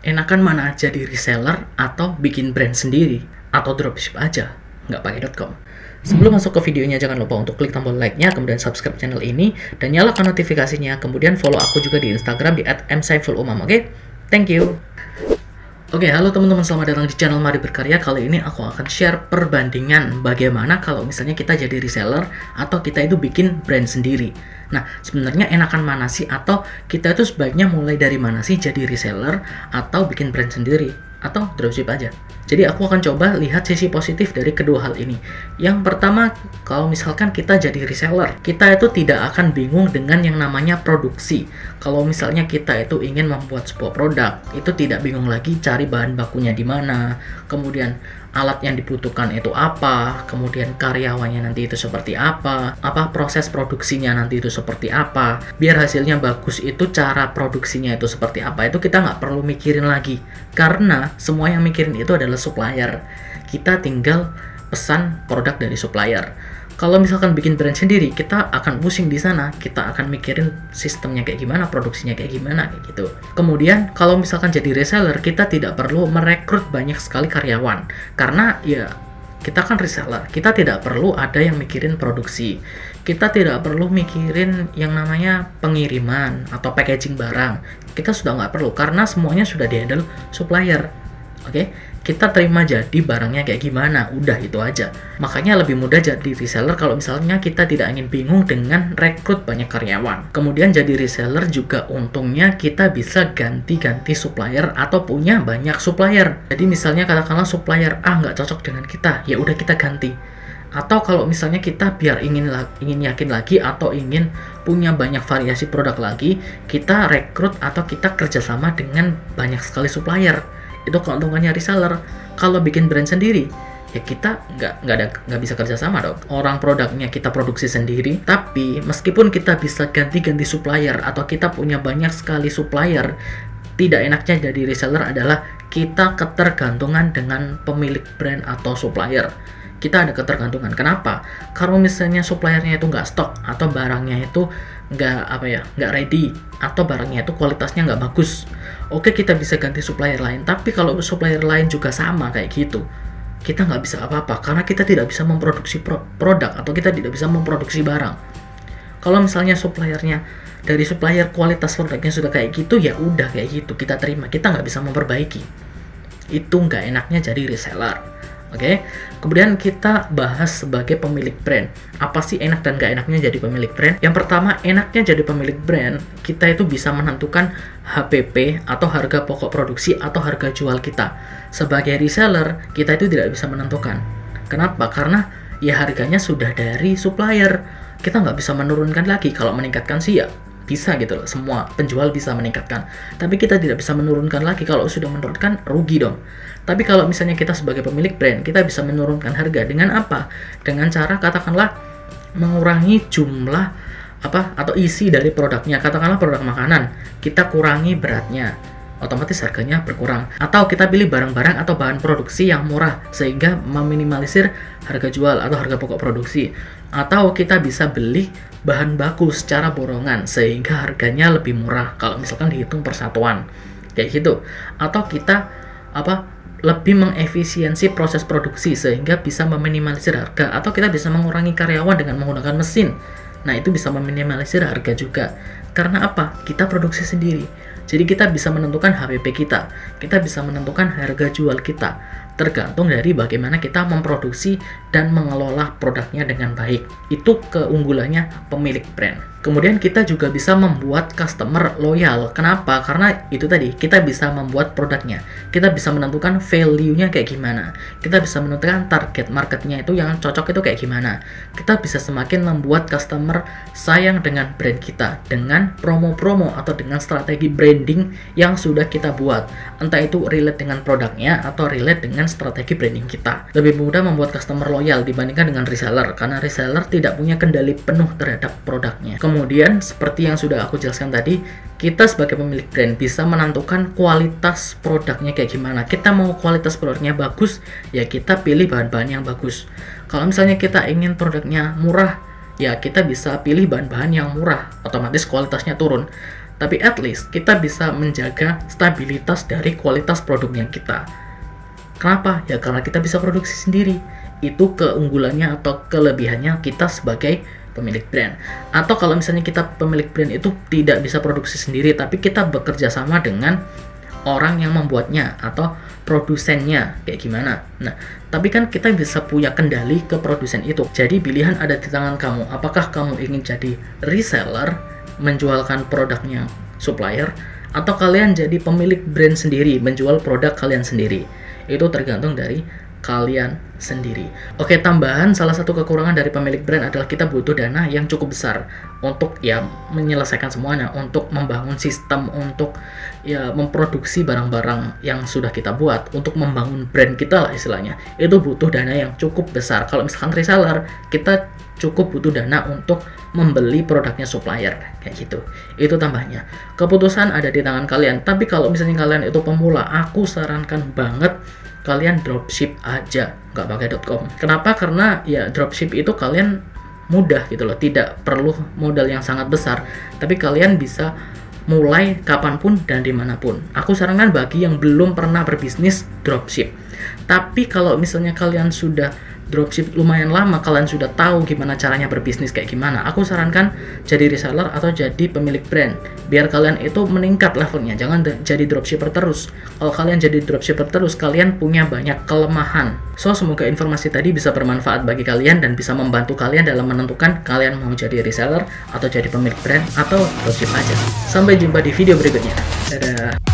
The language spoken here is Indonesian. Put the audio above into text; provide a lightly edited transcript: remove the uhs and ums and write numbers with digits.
Enakan mana jadi reseller atau bikin brand sendiri atau dropship aja, nggak pakai .com? Sebelum masuk ke videonya, jangan lupa untuk klik tombol like-nya, kemudian subscribe channel ini, dan nyalakan notifikasinya, kemudian follow aku juga di Instagram di @msaifulumam, oke? Thank you! Oke, halo teman-teman, selamat datang di channel Mari Berkarya. Kali ini aku akan share perbandingan bagaimana kalau misalnya kita jadi reseller atau kita itu bikin brand sendiri. Nah, sebenarnya enakan mana sih, atau kita itu sebaiknya mulai dari mana sih jadi reseller atau bikin brand sendiri atau dropship aja. Jadi aku akan coba lihat sisi positif dari kedua hal ini. Yang pertama, kalau misalkan kita jadi reseller, kita itu tidak akan bingung dengan yang namanya produksi. Kalau misalnya kita itu ingin membuat sebuah produk, itu tidak bingung lagi cari bahan bakunya di mana, kemudian alat yang dibutuhkan itu apa, kemudian karyawannya nanti itu seperti apa proses produksinya nanti itu seperti apa, biar hasilnya bagus itu cara produksinya itu seperti apa, itu kita nggak perlu mikirin lagi, karena semua yang mikirin itu adalah supplier. Kita tinggal pesan produk dari supplier. Kalau misalkan bikin brand sendiri, kita akan pusing di sana, kita akan mikirin sistemnya kayak gimana, produksinya kayak gimana, kayak gitu. Kemudian, kalau misalkan jadi reseller, kita tidak perlu merekrut banyak sekali karyawan, karena ya kita kan reseller, kita tidak perlu ada yang mikirin produksi, kita tidak perlu mikirin yang namanya pengiriman atau packaging barang, kita sudah nggak perlu, karena semuanya sudah di-handle supplier. Oke, kita terima jadi barangnya kayak gimana, udah itu aja. Makanya lebih mudah jadi reseller kalau misalnya kita tidak ingin bingung dengan rekrut banyak karyawan. Kemudian jadi reseller juga untungnya kita bisa ganti-ganti supplier atau punya banyak supplier. Jadi misalnya katakanlah supplier A nggak cocok dengan kita, ya udah kita ganti. Atau kalau misalnya kita biar ingin yakin lagi atau ingin punya banyak variasi produk lagi, kita rekrut atau kita kerjasama dengan banyak sekali supplier. Itu keuntungannya reseller. Kalau bikin brand sendiri, ya kita nggak bisa kerjasama dong. Orang produknya kita produksi sendiri, tapi meskipun kita bisa ganti-ganti supplier atau kita punya banyak sekali supplier, tidak enaknya jadi reseller adalah kita ketergantungan dengan pemilik brand atau supplier. Kita ada ketergantungan. Kenapa? Kalau misalnya suppliernya itu nggak stok atau barangnya itu nggak ready atau barangnya itu kualitasnya nggak bagus, oke, kita bisa ganti supplier lain. Tapi kalau supplier lain juga sama kayak gitu, kita nggak bisa apa-apa karena kita tidak bisa memproduksi produk atau kita tidak bisa memproduksi barang. Kalau misalnya suppliernya dari supplier kualitas produknya sudah kayak gitu, ya udah kayak gitu kita terima, kita nggak bisa memperbaiki. Itu nggak enaknya jadi reseller. Oke, kemudian kita bahas sebagai pemilik brand. Apa sih enak dan gak enaknya jadi pemilik brand? Yang pertama, enaknya jadi pemilik brand, kita itu bisa menentukan HPP atau harga pokok produksi atau harga jual kita. Sebagai reseller, kita itu tidak bisa menentukan. Kenapa? Karena ya harganya sudah dari supplier. Kita nggak bisa menurunkan lagi. Kalau meningkatkan sih ya bisa gitu loh, semua penjual bisa meningkatkan, tapi kita tidak bisa menurunkan lagi. Kalau sudah menurunkan, rugi dong. Tapi kalau misalnya kita sebagai pemilik brand, kita bisa menurunkan harga dengan apa? Dengan cara katakanlah mengurangi jumlah atau isi dari produknya. Katakanlah produk makanan, kita kurangi beratnya, otomatis harganya berkurang. Atau kita pilih barang-barang atau bahan produksi yang murah sehingga meminimalisir harga jual atau harga pokok produksi. Atau kita bisa beli bahan baku secara borongan sehingga harganya lebih murah kalau misalkan dihitung persatuan kayak gitu. Atau kita lebih mengefisiensi proses produksi sehingga bisa meminimalisir harga, atau kita bisa mengurangi karyawan dengan menggunakan mesin. Nah, itu bisa meminimalisir harga juga. Karena apa? Kita produksi sendiri. Jadi kita bisa menentukan HPP kita bisa menentukan harga jual kita, tergantung dari bagaimana kita memproduksi dan mengelola produknya dengan baik. Itu keunggulannya pemilik brand. Kemudian kita juga bisa membuat customer loyal. Kenapa? Karena itu tadi, kita bisa membuat produknya, kita bisa menentukan value-nya kayak gimana, kita bisa menentukan target marketnya itu yang cocok itu kayak gimana. Kita bisa semakin membuat customer sayang dengan brand kita dengan promo-promo atau dengan strategi branding yang sudah kita buat, entah itu relate dengan produknya atau relate dengan strategi branding kita. Lebih mudah membuat customer loyal dibandingkan dengan reseller, karena reseller tidak punya kendali penuh terhadap produknya. Kemudian, seperti yang sudah aku jelaskan tadi, kita sebagai pemilik brand bisa menentukan kualitas produknya kayak gimana. Kita mau kualitas produknya bagus, ya kita pilih bahan-bahan yang bagus. Kalau misalnya kita ingin produknya murah, ya kita bisa pilih bahan-bahan yang murah, otomatis kualitasnya turun. tapi at least kita bisa menjaga stabilitas dari kualitas produknya kita. Kenapa? Ya karena kita bisa produksi sendiri. Itu keunggulannya atau kelebihannya kita sebagai pemilik brand. Atau kalau misalnya kita pemilik brand itu tidak bisa produksi sendiri, tapi kita bekerja sama dengan orang yang membuatnya atau produsennya, kayak gimana. Nah, tapi kan kita bisa punya kendali ke produsen itu. Jadi pilihan ada di tangan kamu. Apakah kamu ingin jadi reseller, menjualkan produknya supplier, atau kalian jadi pemilik brand sendiri, menjual produk kalian sendiri. Itu tergantung dari kalian sendiri. Oke, tambahan salah satu kekurangan dari pemilik brand adalah kita butuh dana yang cukup besar untuk ya menyelesaikan semuanya, untuk membangun sistem, untuk ya memproduksi barang-barang yang sudah kita buat, untuk membangun brand kita lah istilahnya. Itu butuh dana yang cukup besar. Kalau misalkan reseller, kita cukup butuh dana untuk membeli produknya supplier, kayak gitu. Itu tambahnya. Keputusan ada di tangan kalian. Tapi kalau misalnya kalian itu pemula, aku sarankan banget kalian dropship aja, nggak pakai .com. Kenapa? Karena ya dropship itu kalian mudah gitu loh, tidak perlu modal yang sangat besar, tapi kalian bisa mulai kapanpun dan dimanapun. Aku sarankan bagi yang belum pernah berbisnis dropship. Tapi kalau misalnya kalian sudah dropship lumayan lama, kalian sudah tahu gimana caranya berbisnis kayak gimana, aku sarankan jadi reseller atau jadi pemilik brand, biar kalian itu meningkat levelnya. Jangan jadi dropshipper terus. Kalau kalian jadi dropshipper terus, kalian punya banyak kelemahan. So, semoga informasi tadi bisa bermanfaat bagi kalian dan bisa membantu kalian dalam menentukan kalian mau jadi reseller atau jadi pemilik brand atau dropship aja. Sampai jumpa di video berikutnya. Dadah.